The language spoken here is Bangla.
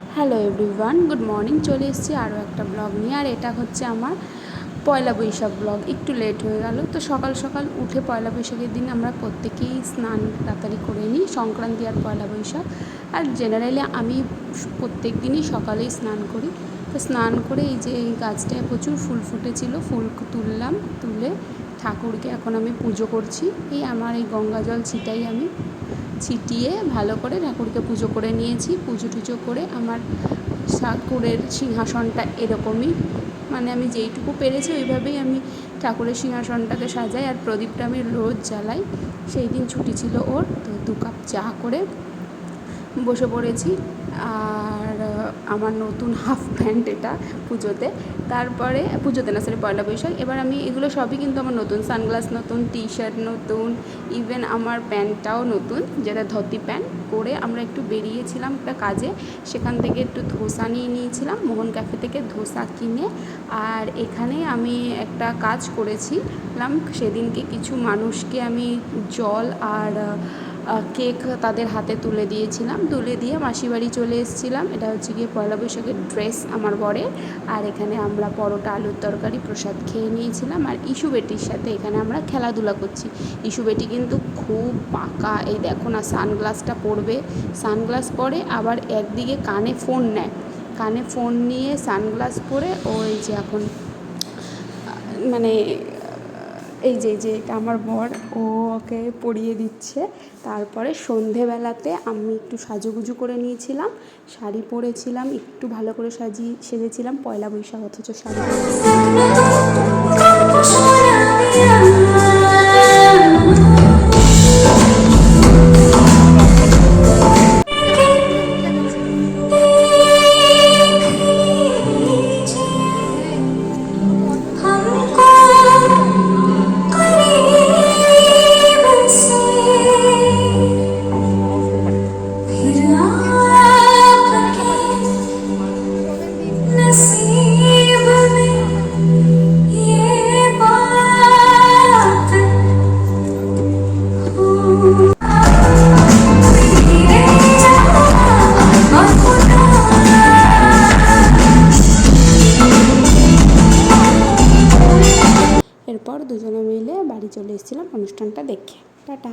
Hello everyone, good morning. চলে এসেছি আরও একটা ব্লগ নিয়ে। আর এটা হচ্ছে আমার পয়লা বৈশাখ ব্লগ। একটু লেট হয়ে গেল। তো সকাল সকাল উঠে পয়লা বৈশাখের দিন আমরা প্রত্যেকেই স্নান তাড়াতাড়ি করে নিই, সংক্রান্তি আর পয়লা বৈশাখ। আর জেনারেলি আমি প্রত্যেক দিনই সকালেই স্নান করি। তো স্নান করে এই যে এই গাছটায় প্রচুর ফুল ফুটেছিল, ফুল তুললাম, তুলে ঠাকুরকে এখন আমি পুজো করছি। এই আমার এই গঙ্গা জল ছিটিয়ে ভালো করে ঠাকুরকে পুজো করে নিয়েছি। পুজো টুজো করে আমার ঠাকুরের সিংহাসনটা এরকমই, মানে আমি যেইটুকু পেরেছি ওইভাবেই আমি ঠাকুরের সিংহাসনটাকে সাজাই। আর প্রদীপটা আমি রোজ জ্বালাই। সেই দিন ছুটি ছিল ওর, তো 2 কাপ চা করে বসে পড়েছি। আর আমার নতুন হাফ প্যান্ট এটা পুজোতে, তারপরে পুজোতে না, সরি, পয়লা বৈশাখ। এবার আমি এগুলো সবই কিন্তু আমার নতুন, সানগ্লাস নতুন, টি শার্ট নতুন, ইভেন আমার প্যান্টটাও নতুন, যেটা ধুতি প্যান্ট। করে আমরা একটু বেরিয়েছিলাম একটা কাজে, সেখান থেকে একটু ধোসা নিয়ে নিয়েছিলাম মোহন ক্যাফে থেকে ধোসা কিনে। আর এখানে আমি একটা কাজ করেছিলাম সেদিনকে, কিছু মানুষকে আমি জল আর কেক তাদের হাতে তুলে দিয়েছিলাম। তুলে দিয়ে মাসি বাড়ি চলে এসেছিলাম। এটা হচ্ছে গিয়ে পয়লা বৈশাখের ড্রেস আমার বরের। আর এখানে আমরা পরোটা আলুর তরকারি প্রসাদ খেয়ে নিয়েছিলাম। আর ইস্যু বেটির সাথে এখানে আমরা খেলাধুলা করছি। ইস্যু বেটি কিন্তু খুব পাকা, এই দেখো না, সানগ্লাসটা পরবে, সানগ্লাস পরে আবার একদিকে কানে ফোন নেয়, কানে ফোন নিয়ে সানগ্লাস পরে ওই যে এখন মানে এই যে এটা আমার বর, ও ওকে পরিয়ে দিচ্ছে। তারপরে সন্ধেবেলাতে আমি একটু সাজুগুজু করে নিয়েছিলাম, শাড়ি পরেছিলাম, একটু ভালো করে সেজেছিলাম পয়লা বৈশাখ, অথচ শাড়ি এরপর দুজনে মিলে বাড়ি চলে এসেছিলাম অনুষ্ঠানটা দেখে। টাটা।